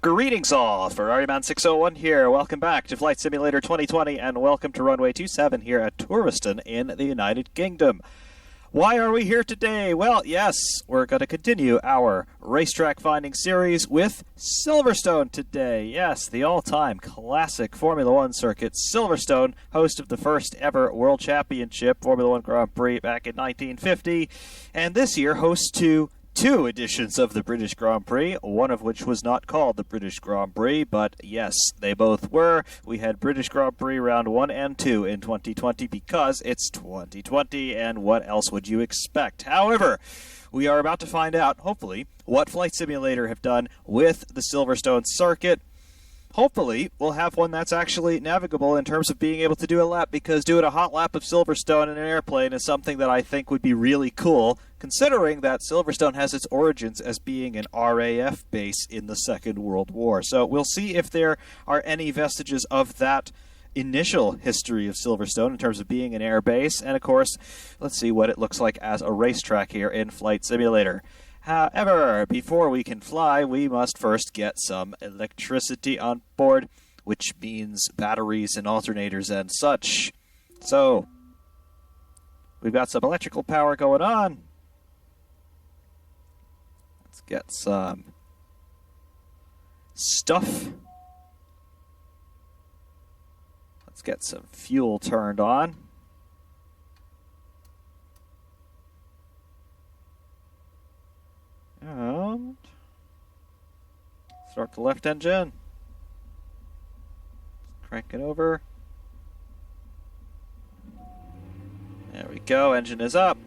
Greetings all, Ferrari-Man 601 here. Welcome back to Flight Simulator 2020 and welcome to runway 27 here at Silverstone in the United Kingdom. Why are we here today? Well, yes, we're going to continue our racetrack finding series with Silverstone today. Yes, the all-time classic Formula One circuit, Silverstone, host of the first ever World Championship Formula One Grand Prix back in 1950, and this year hosts two editions of the British Grand Prix, one of which was not called the British Grand Prix, but yes, they both were. We had British Grand Prix round 1 and 2 in 2020 because it's 2020, and what else would you expect? However, we are about to find out, hopefully, what Flight Simulator have done with the Silverstone circuit. Hopefully, we'll have one that's actually navigable in terms of being able to do a lap, because doing a hot lap of Silverstone in an airplane is something that I think would be really cool, considering that Silverstone has its origins as being an RAF base in the Second World War. So we'll see if there are any vestiges of that initial history of Silverstone in terms of being an air base, and of course, let's see what it looks like as a racetrack here in Flight Simulator. However, before we can fly, we must first get some electricity on board, which means batteries and alternators and such. So, we've got some electrical power going on. Let's get some stuff. Let's get some fuel turned on. And start the left engine. Crank it over. There we go, engine is up.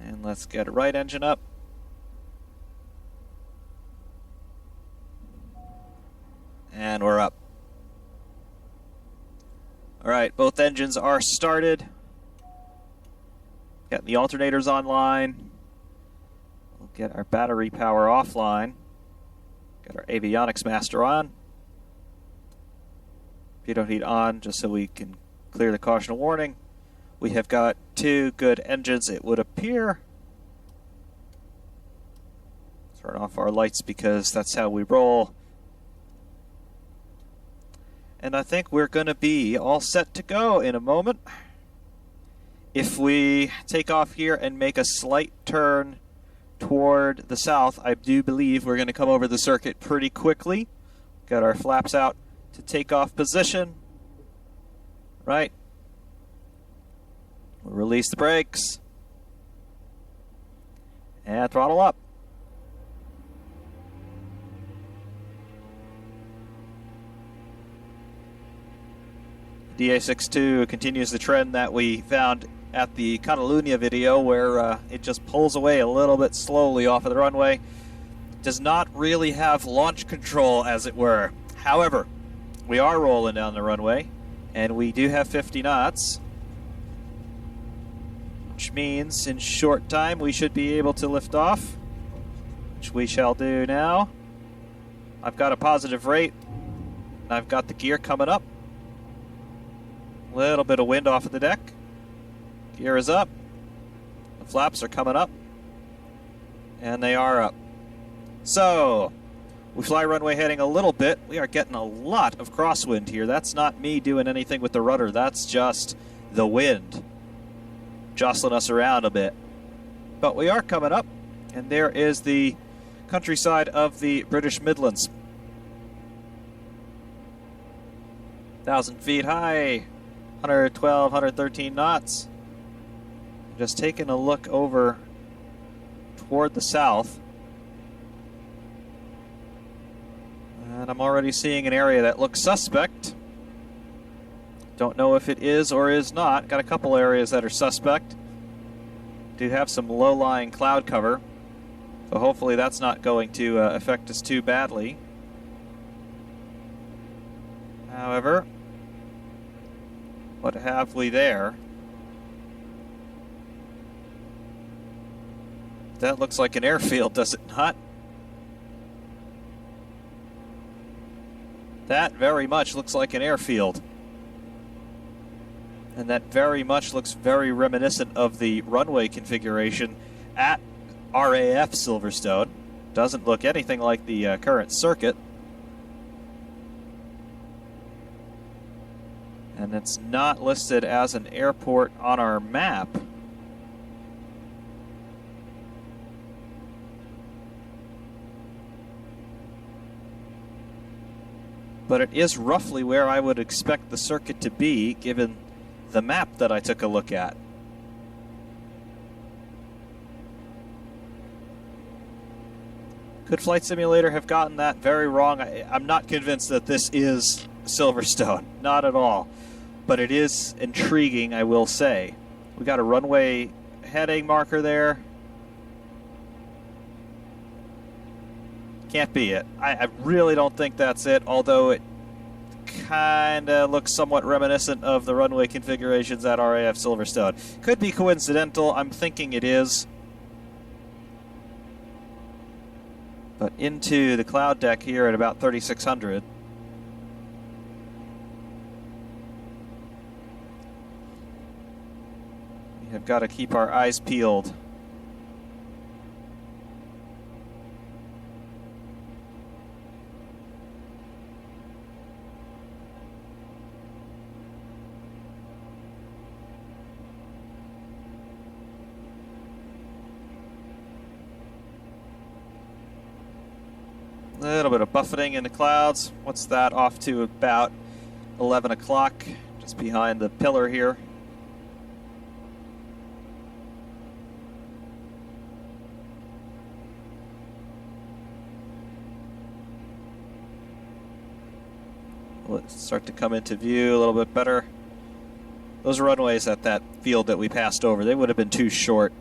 And let's get a right engine up. And we're up. Alright, both engines are started. Got the alternators online. We'll get our battery power offline. Got our avionics master on. Pitot heat on, just so we can clear the caution warning. We have got two good engines, it would appear. Turn off our lights because that's how we roll. And I think we're going to be all set to go in a moment. If we take off here and make a slight turn toward the south, I do believe we're going to come over the circuit pretty quickly. Got our flaps out to take off position. Right. We'll release the brakes. And throttle up. DA62 continues the trend that we found at the Catalunya video, where it just pulls away a little bit slowly off of the runway. Does not really have launch control, as it were. However, we are rolling down the runway, and we do have 50 knots, which means in short time we should be able to lift off, which we shall do now. I've got a positive rate. I've got the gear coming up. Little bit of wind off of the deck. Gear is up. The flaps are coming up. And they are up. So, we fly runway heading a little bit. We are getting a lot of crosswind here. That's not me doing anything with the rudder. That's just the wind jostling us around a bit. But we are coming up. And there is the countryside of the British Midlands. 1,000 feet high. 112, 113 knots. Just taking a look over toward the south. And I'm already seeing an area that looks suspect. Don't know if it is or is not. Got a couple areas that are suspect. Do have some low-lying cloud cover. So hopefully that's not going to affect us too badly. However, what have we there? That looks like an airfield, does it not? That very much looks like an airfield. And that very much looks very reminiscent of the runway configuration at RAF Silverstone. Doesn't look anything like the current circuit. And it's not listed as an airport on our map. But it is roughly where I would expect the circuit to be, given the map that I took a look at. Could Flight Simulator have gotten that very wrong? I'm not convinced that this is Silverstone. Not at all. But it is intriguing, I will say. We got a runway heading marker there. Can't be it. I really don't think that's it, although it kind of looks somewhat reminiscent of the runway configurations at RAF Silverstone. Could be coincidental. I'm thinking it is. But into the cloud deck here at about 3,600. We have got to keep our eyes peeled. A little bit of buffeting in the clouds. What's that? Off to about 11 o'clock, just behind the pillar here. Let's start to come into view a little bit better. Those runways at that field that we passed over, they would have been too short,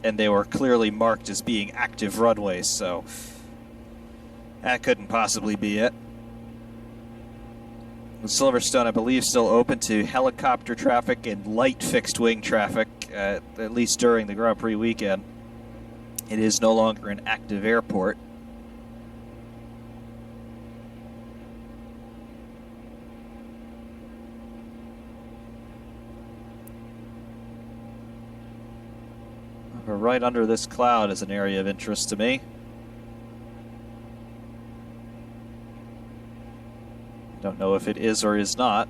and they were clearly marked as being active runways, so that couldn't possibly be it. Silverstone, I believe, still open to helicopter traffic and light fixed-wing traffic, at least during the Grand Prix weekend. It is no longer an active airport. But right under this cloud is an area of interest to me. Don't know if it is or is not.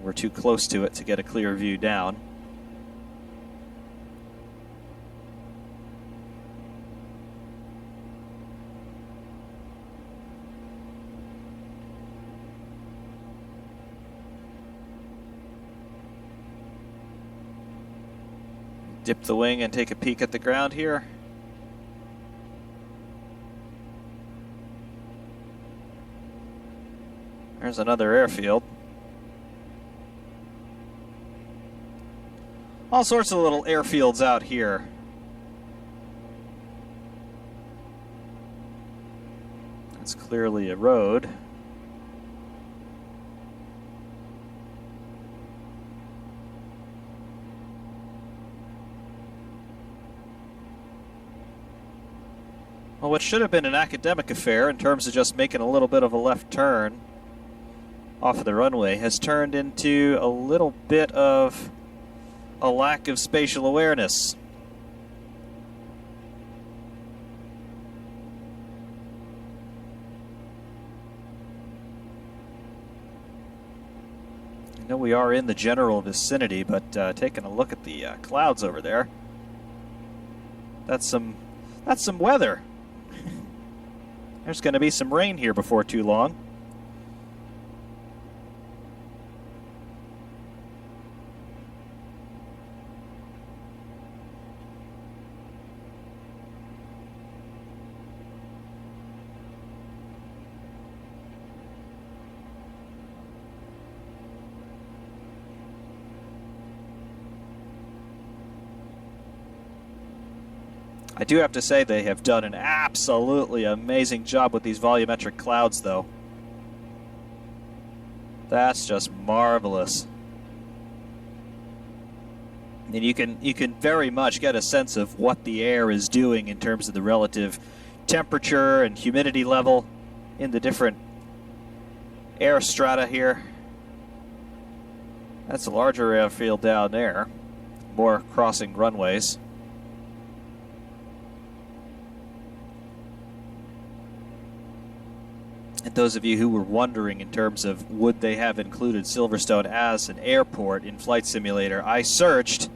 We're too close to it to get a clear view down. Dip the wing and take a peek at the ground here. There's another airfield. All sorts of little airfields out here. That's clearly a road. Well, what should have been an academic affair in terms of just making a little bit of a left turn off of the runway has turned into a little bit of a lack of spatial awareness. I know we are in the general vicinity, but taking a look at the clouds over there, that's some weather. There's going to be some rain here before too long. I do have to say they have done an absolutely amazing job with these volumetric clouds, though. That's just marvelous. And you can very much get a sense of what the air is doing in terms of the relative temperature and humidity level in the different air strata here. That's a larger airfield down there. More crossing runways. And those of you who were wondering in terms of would they have included Silverstone as an airport in Flight Simulator, I searched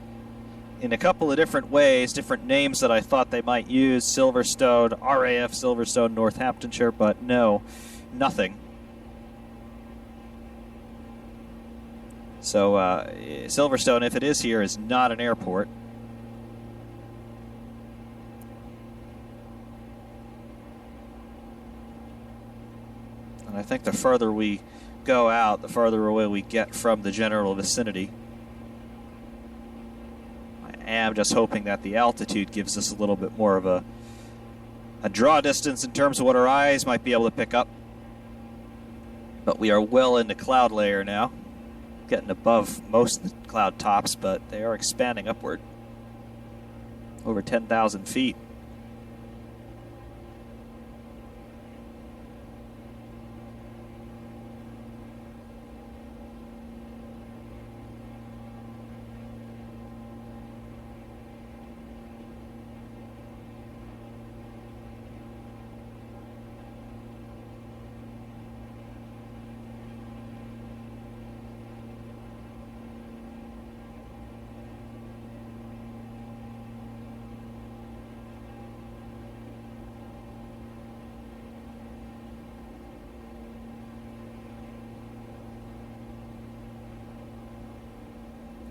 in a couple of different ways, different names that I thought they might use, Silverstone, RAF Silverstone, Northamptonshire, but no, nothing. So Silverstone, if it is here, is not an airport. And I think the further we go out, the farther away we get from the general vicinity. I am just hoping that the altitude gives us a little bit more of a draw distance in terms of what our eyes might be able to pick up. But we are well into cloud layer now, getting above most of the cloud tops, but they are expanding upward over 10,000 feet.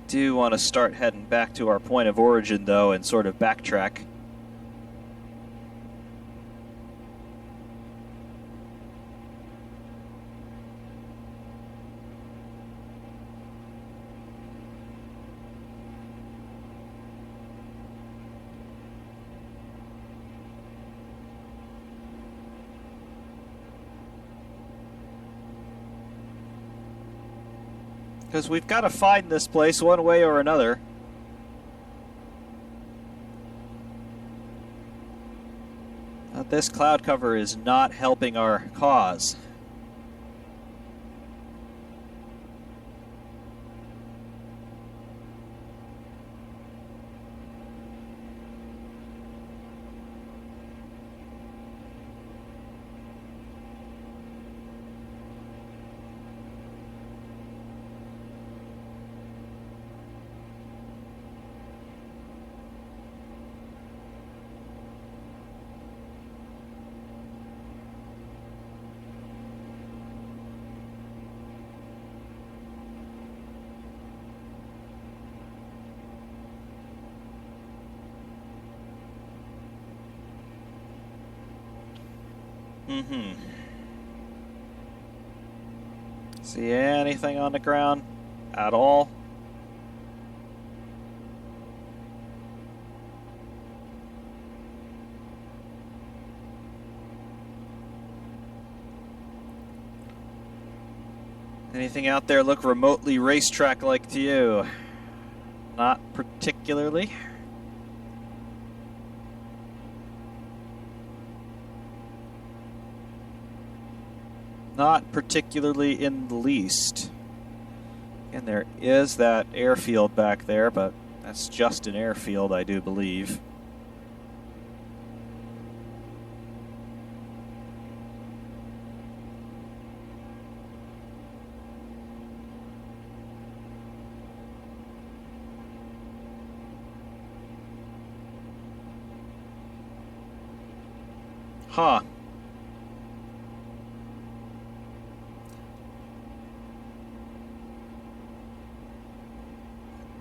Do want to start heading back to our point of origin, though, and sort of backtrack. Because we've got to find this place one way or another. This cloud cover is not helping our cause. See anything on the ground at all? Anything out there look remotely racetrack-like to you? Not particularly. Not particularly in the least. And there is that airfield back there, but that's just an airfield, I do believe. Huh.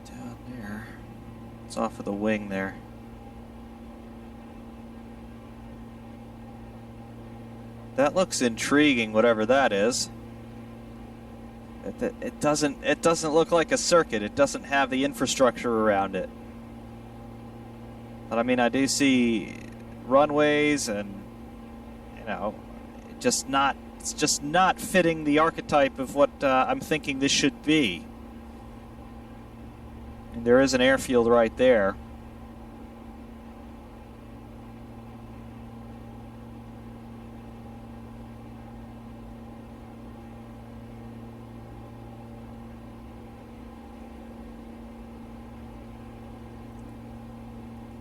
Down there. It's off of the wing there. That looks intriguing, whatever that is. It doesn't look like a circuit. It doesn't have the infrastructure around it. But I mean, I do see runways and, you know, it's just not fitting the archetype of what I'm thinking this should be. And there is an airfield right there.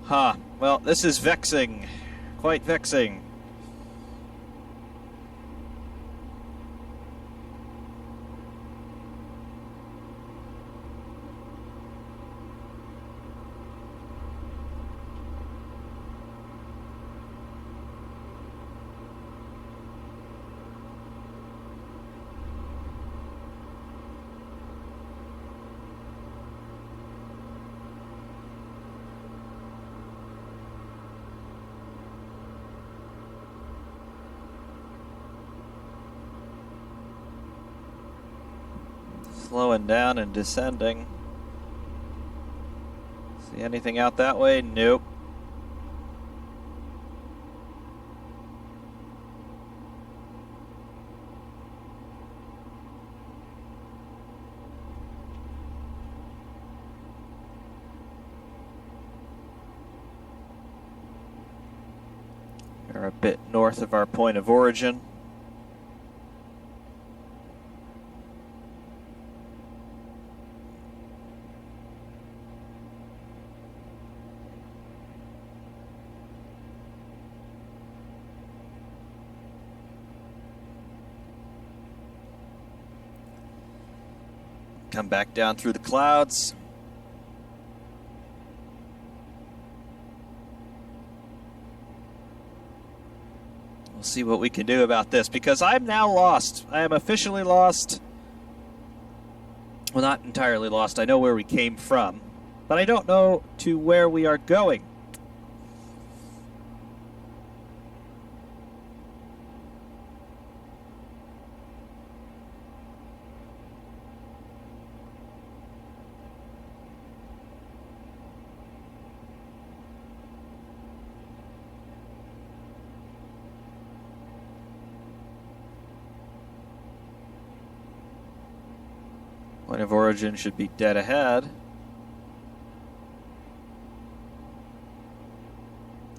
Huh. Well, this is vexing. Quite vexing. Slowing down and descending. See anything out that way? Nope. We're a bit north of our point of origin. Come back down through the clouds. We'll see what we can do about this, because I'm now lost. I am officially lost. Well, not entirely lost. I know where we came from, but I don't know to where we are going. Point of origin should be dead ahead.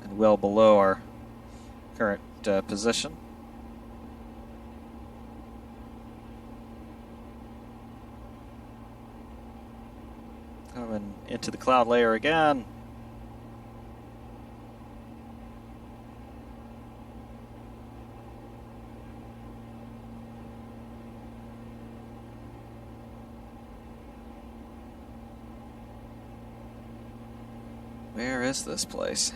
And well below our current position. Coming into the cloud layer again. Where is this place?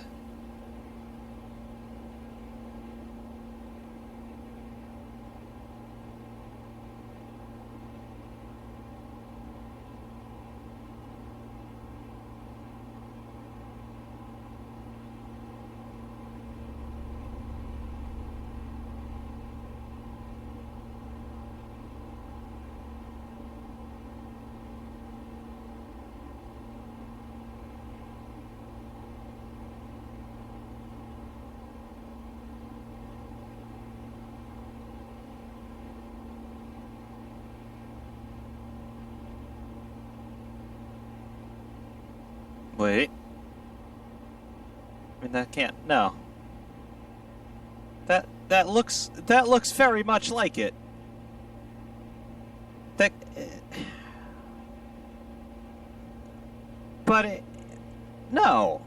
Wait. I mean, that can't. No. That looks very much like it. That. But it, no.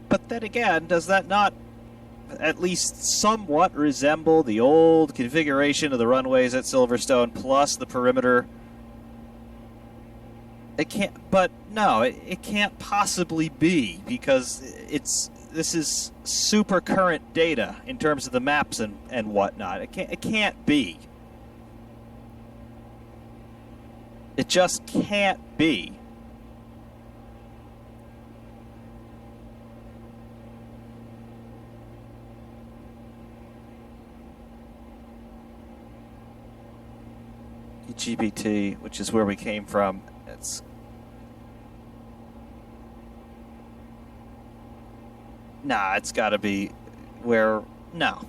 But then again, does that not at least somewhat resemble the old configuration of the runways at Silverstone plus the perimeter? It can't, but no, it can't possibly be, because this is super current data in terms of the maps and whatnot. It can't be. It just can't be. GPT, which is where we came from. Nah, it's got to be where. No.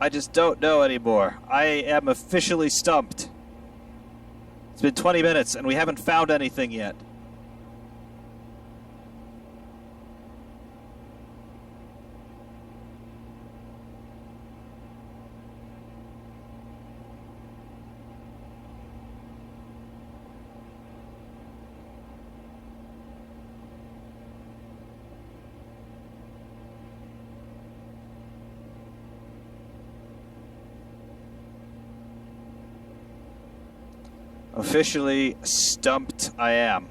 I just don't know anymore. I am officially stumped. It's been 20 minutes and we haven't found anything yet. Officially stumped I am.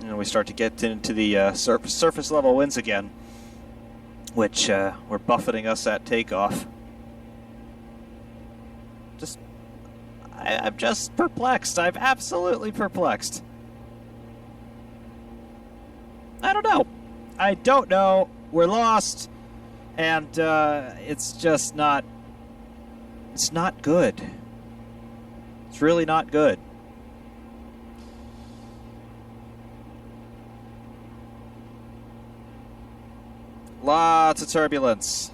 And we start to get into the surface level winds again, which were buffeting us at takeoff. I'm just perplexed. I'm absolutely perplexed. I don't know. I don't know. We're lost, and it's just not. It's not good. It's really not good. Lots of turbulence.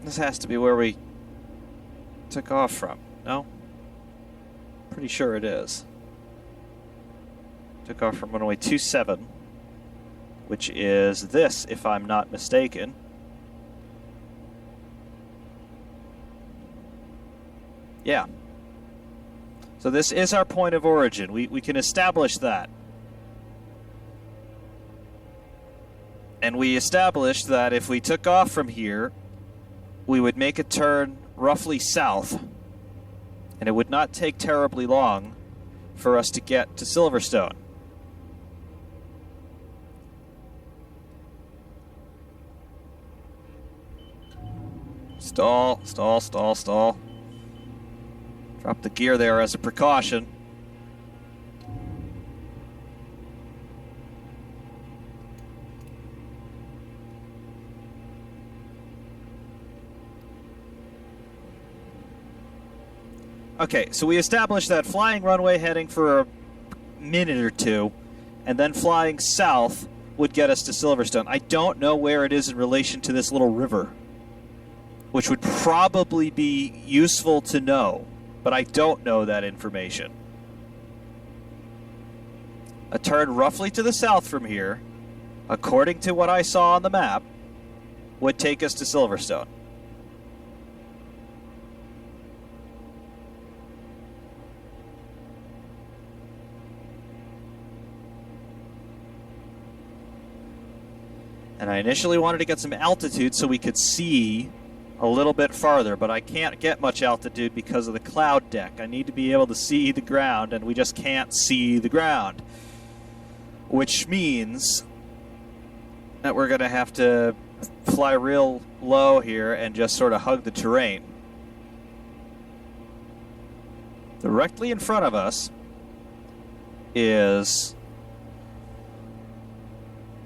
This has to be where we took off from, no? Pretty sure it is. Took off from runway 27, which is this, if I'm not mistaken. Yeah. So this is our point of origin. We can establish that. And we established that if we took off from here, we would make a turn roughly south, and it would not take terribly long for us to get to Silverstone. Stall, stall, stall, stall. Drop the gear there as a precaution. Okay, so we established that flying runway heading for a minute or two, and then flying south would get us to Silverstone. I don't know where it is in relation to this little river, which would probably be useful to know, but I don't know that information. A turn roughly to the south from here, according to what I saw on the map, would take us to Silverstone. And I initially wanted to get some altitude so we could see a little bit farther, but I can't get much altitude because of the cloud deck. I need to be able to see the ground, and we just can't see the ground. Which means that we're going to have to fly real low here and just sort of hug the terrain. Directly in front of us is,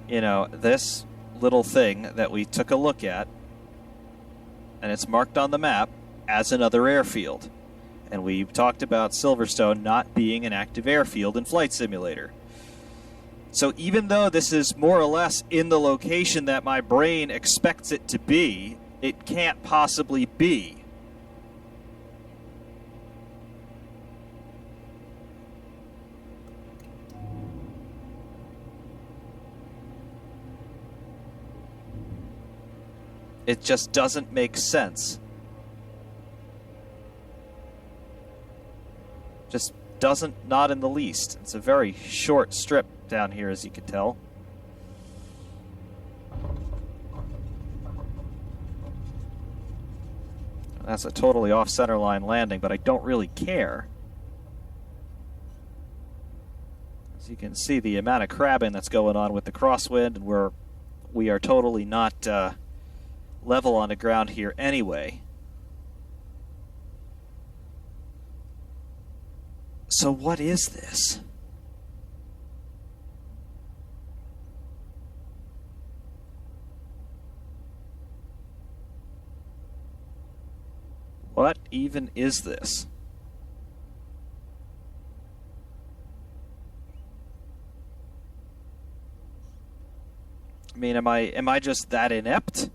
you know, this little thing that we took a look at, and it's marked on the map as another airfield. And we talked about Silverstone not being an active airfield in Flight Simulator. So even though this is more or less in the location that my brain expects it to be, It can't possibly be. It just doesn't make sense. Just doesn't, not in the least. It's a very short strip down here, as you can tell. That's a totally off-center line landing, but I don't really care. As you can see, the amount of crabbing that's going on with the crosswind, and we are totally not level on the ground here anyway. So what is this? What even is this? I mean, am I just that inept?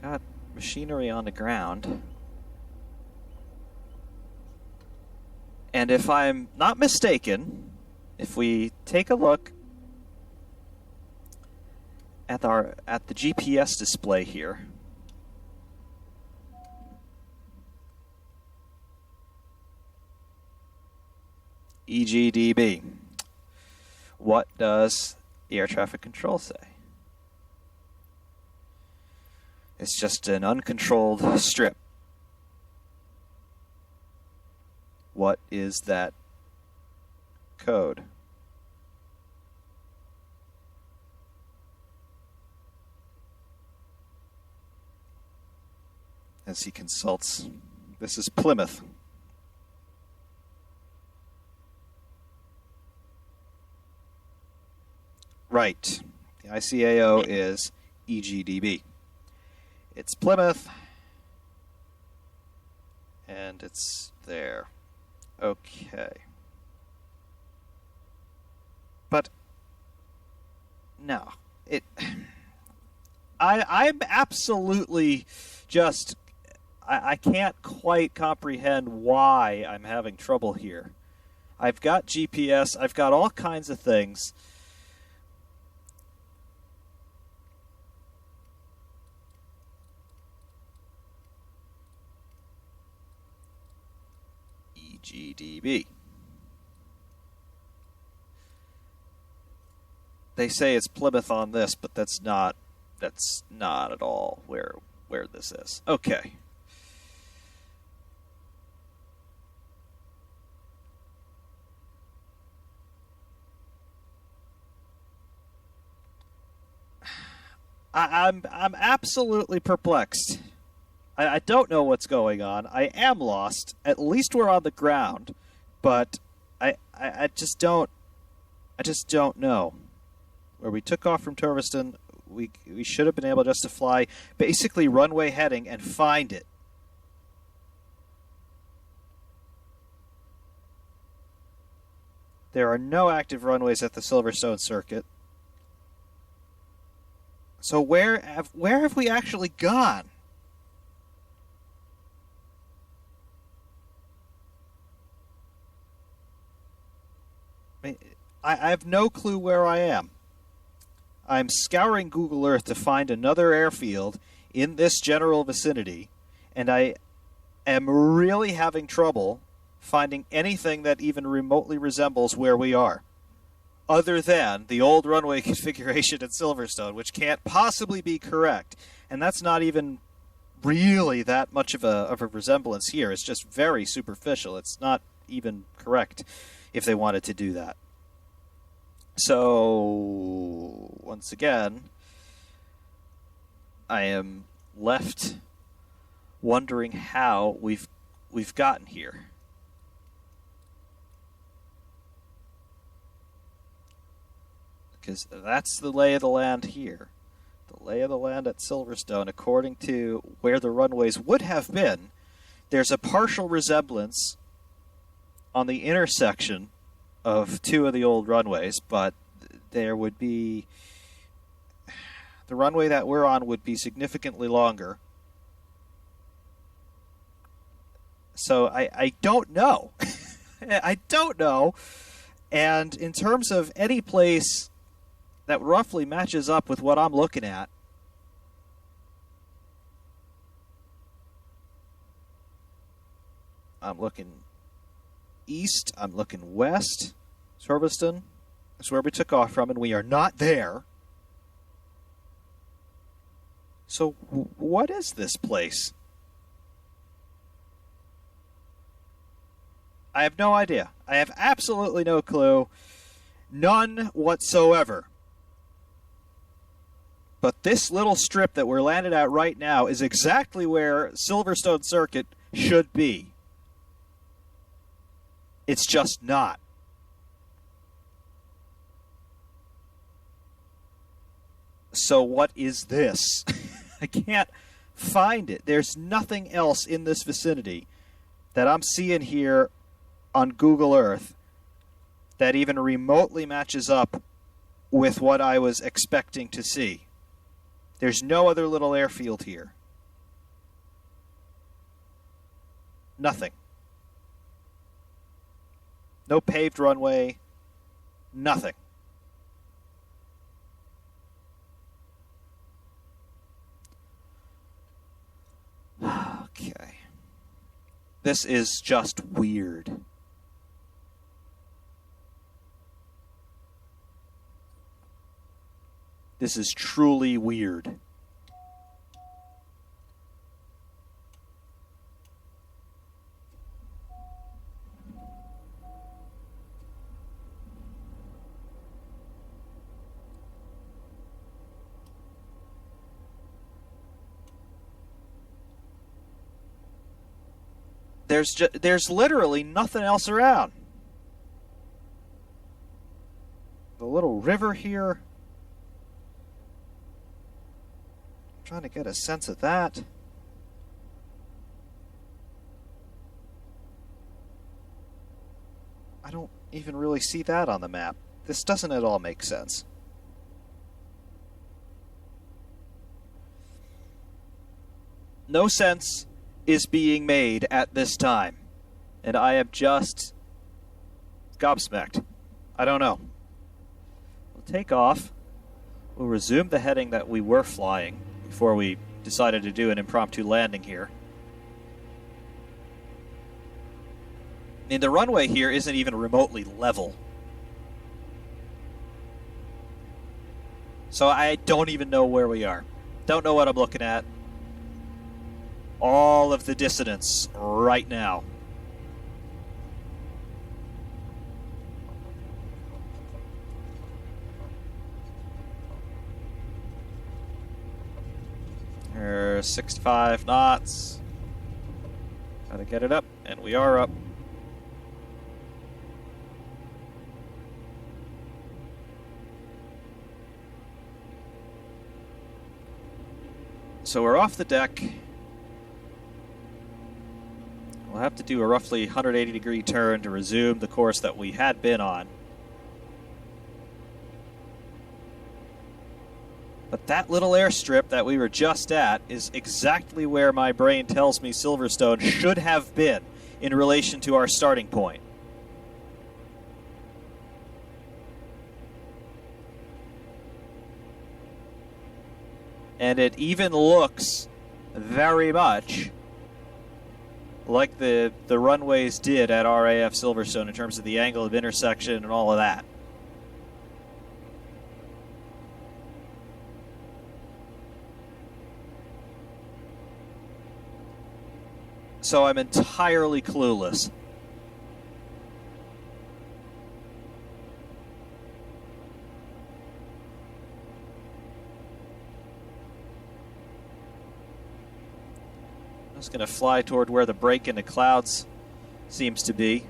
Got machinery on the ground. And if I'm not mistaken, if we take a look at the GPS display here, EGDB, what does the air traffic control say? It's just an uncontrolled strip. What is that code? As he consults, this is Plymouth. Right. The ICAO is EGDB. It's Plymouth, and it's there. Okay. But no, I'm absolutely just, I can't quite comprehend why I'm having trouble here. I've got GPS, I've got all kinds of things. EGDB. They say it's Plymouth on this, but that's not at all where this is. Okay. I'm absolutely perplexed. I don't know what's going on. I am lost. At least we're on the ground, but I just don't know. Where we took off from Silverstone, we should have been able just to fly basically runway heading and find it. There are no active runways at the Silverstone circuit. So where have we actually gone? I have no clue where I am. I'm scouring Google Earth to find another airfield in this general vicinity, and I am really having trouble finding anything that even remotely resembles where we are, other than the old runway configuration at Silverstone, which can't possibly be correct. And that's not even really that much of a resemblance here. It's just very superficial. It's not even correct if they wanted to do that. So, once again, I am left wondering how we've gotten here. Because that's the lay of the land here. The lay of the land at Silverstone, according to where the runways would have been, there's a partial resemblance on the intersection of two of the old runways, but there would be... the runway that we're on would be significantly longer. So I don't know. I don't know. And in terms of any place that roughly matches up with what I'm looking at, I'm looking east, I'm looking west. Silverstone is where we took off from, and we are not there. So what is this place? I have no idea. I have absolutely no clue. None whatsoever. But this little strip that we're landed at right now is exactly where Silverstone Circuit should be. It's just not. So what is this? I can't find it. There's nothing else in this vicinity that I'm seeing here on Google Earth that even remotely matches up with what I was expecting to see. There's no other little airfield here. Nothing. No paved runway. Nothing. Okay. This is just weird. This is truly weird. There's literally nothing else around. The little river here. I'm trying to get a sense of that. I don't even really see that on the map. This doesn't at all make sense. No sense is being made at this time. And I am just gobsmacked. I don't know. We'll take off. We'll resume the heading that we were flying before we decided to do an impromptu landing here. And the runway here isn't even remotely level. So I don't even know where we are. Don't know what I'm looking at. All of the dissonance right now. There's 65 knots. Gotta get it up, and we are up. So we're off the deck. We'll have to do a roughly 180-degree turn to resume the course that we had been on. But that little airstrip that we were just at is exactly where my brain tells me Silverstone should have been in relation to our starting point. And it even looks very much like the runways did at RAF Silverstone in terms of the angle of intersection and all of that. So I'm entirely clueless. I'm just going to fly toward where the break into clouds seems to be.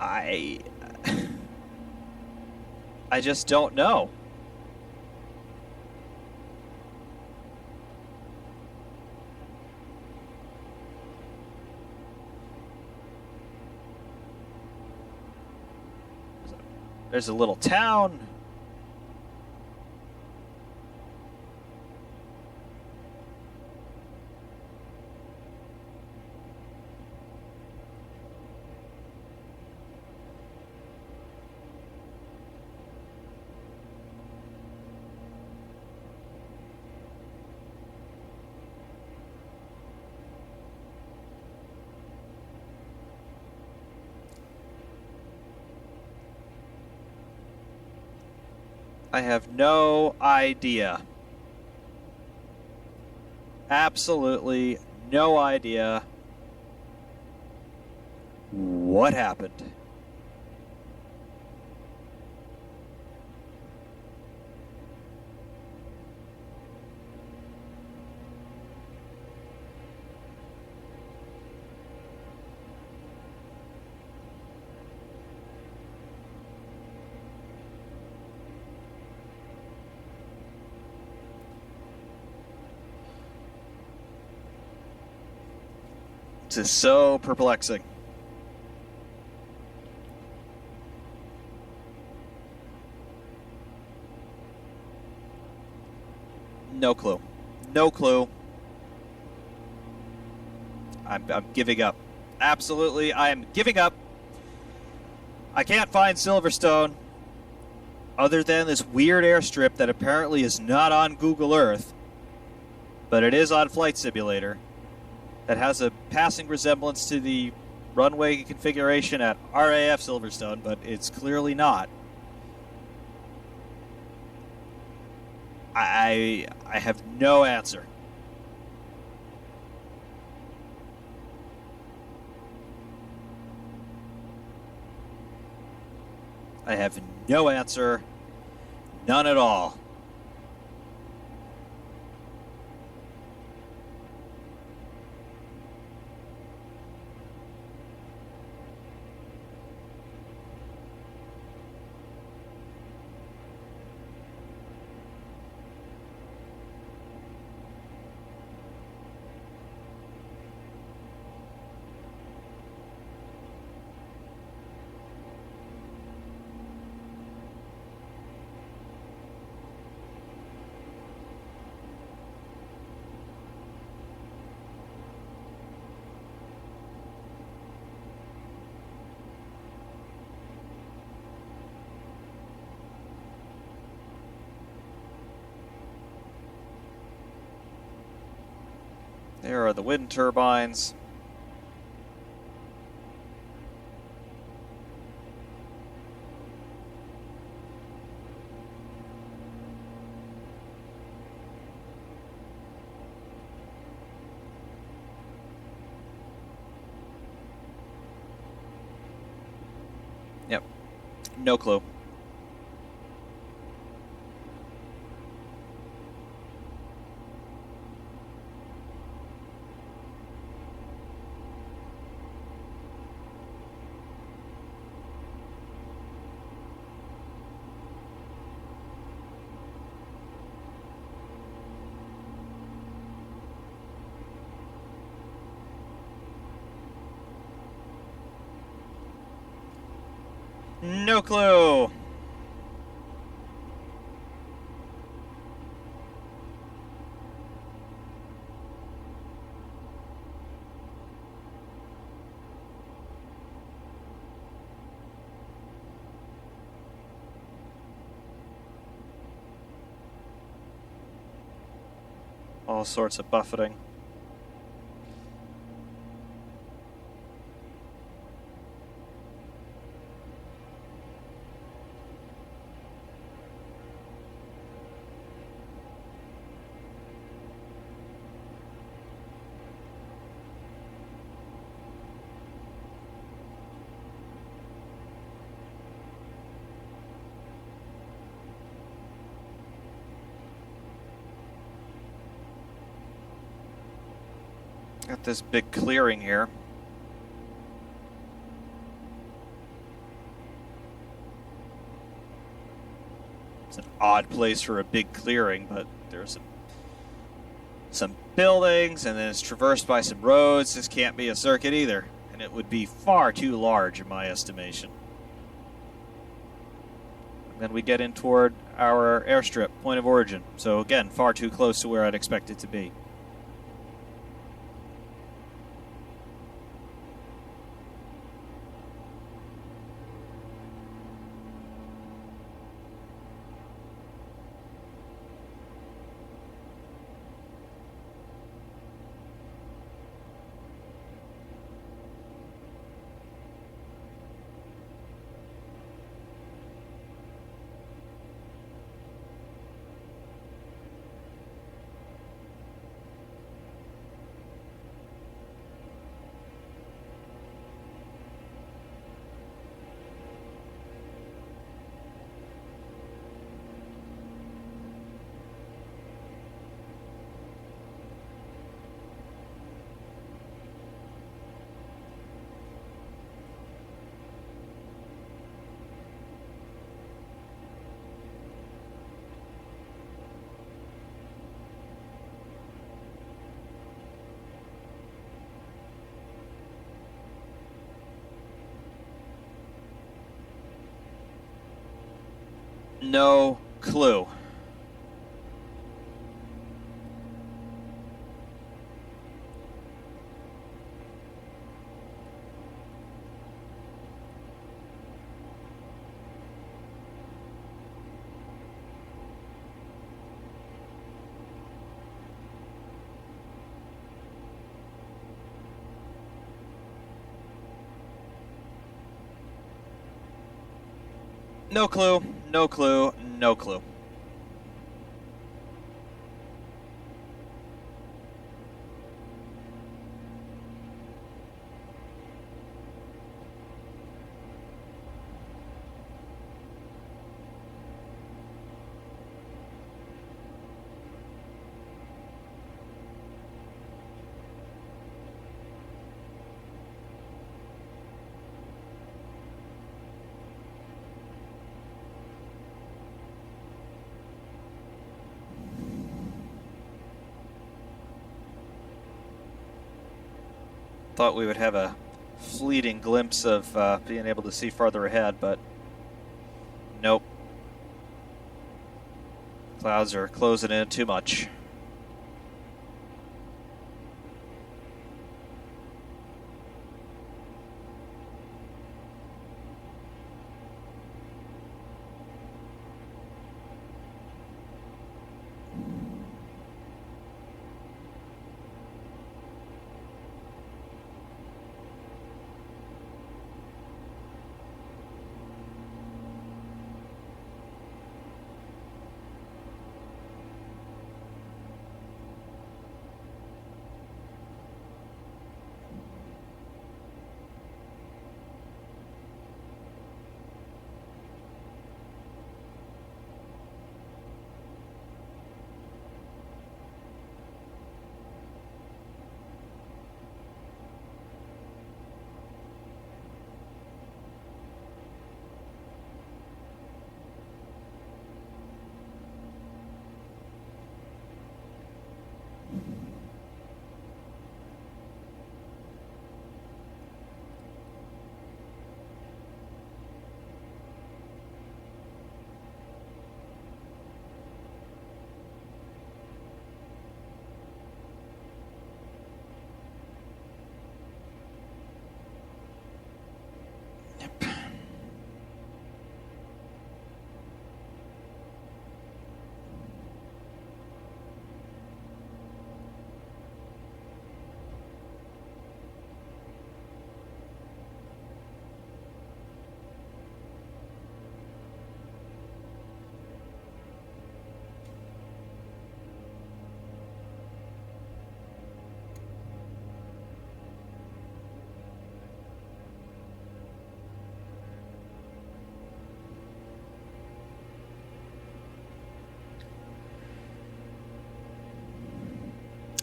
I I just don't know. There's a little town. I have no idea. Absolutely no idea what happened. This is so perplexing. No clue. No clue. I'm giving up. Absolutely, I am giving up. I can't find Silverstone other than this weird airstrip that apparently is not on Google Earth, but it is on Flight Simulator, that has a passing resemblance to the runway configuration at RAF Silverstone, but it's clearly not. I have no answer. I have no answer. None at all. There are the wind turbines. Yep. No clue. No clue. All sorts of buffeting. Got this big clearing here. odd place for a big clearing, but there's some buildings, and then it's traversed by some roads. This can't be a circuit either, and it would be far too large in my estimation. And then we get in toward our airstrip, point of origin. So again, far too close to where I'd expect it to be. No clue. No clue, no clue, no clue. Thought we would have a fleeting glimpse of being able to see farther ahead, but nope. Clouds are closing in too much.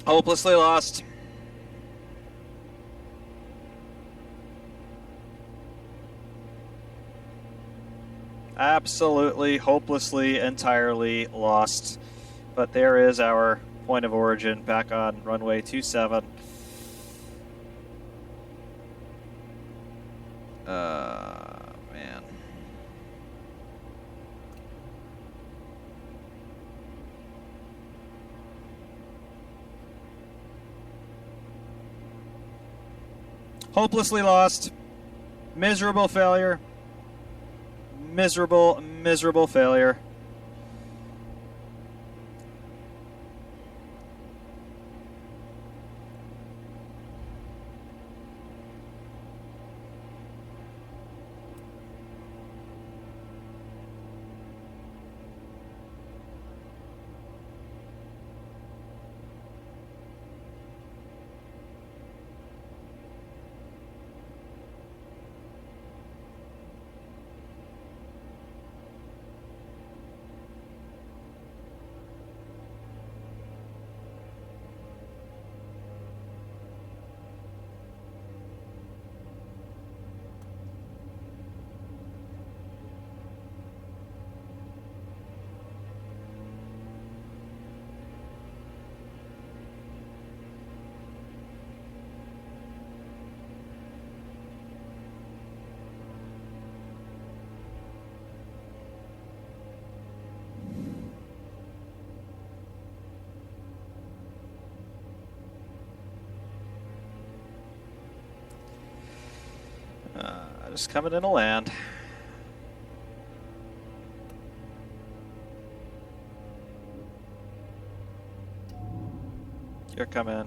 Hopelessly lost. absolutely, hopelessly, entirely lost. But there is our point of origin back on runway 27. Man. Hopelessly lost. Miserable failure. Miserable, miserable failure. Just coming in to land. Here, come in.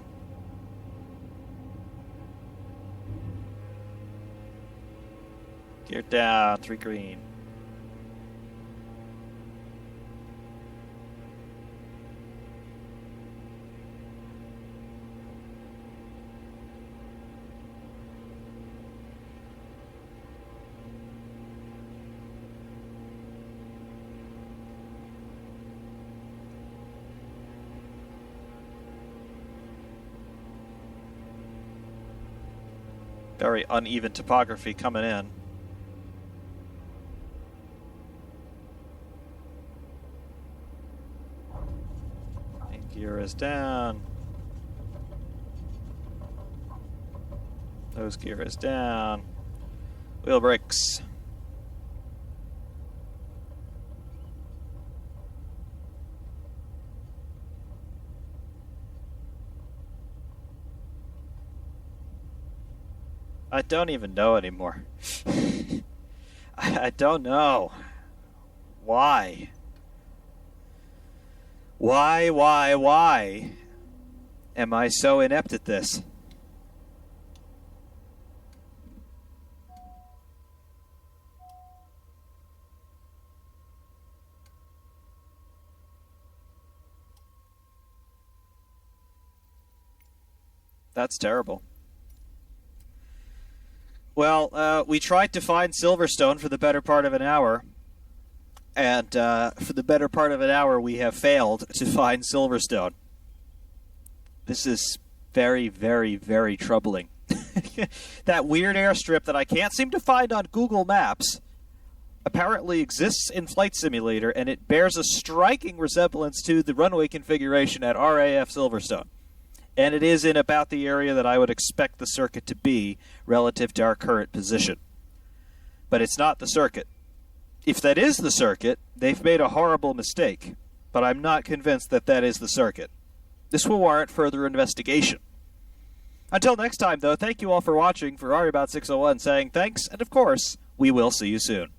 Gear down, 3 green. Very uneven topography coming in. And gear is down. Nose gear is down. Wheel brakes. I don't even know anymore. I don't know. Why? Why am I so inept at this? That's terrible. Well, we tried to find Silverstone for the better part of an hour, and for the better part of an hour we have failed to find Silverstone. This is very, very, very troubling. That weird airstrip that I can't seem to find on Google Maps apparently exists in Flight Simulator, and it bears a striking resemblance to the runway configuration at RAF Silverstone. And it is in about the area that I would expect the circuit to be relative to our current position. But it's not the circuit. If that is the circuit, they've made a horrible mistake. But I'm not convinced that that is the circuit. This will warrant further investigation. Until next time, though, thank you all for watching. For Ariabout 601 saying thanks, and of course, we will see you soon.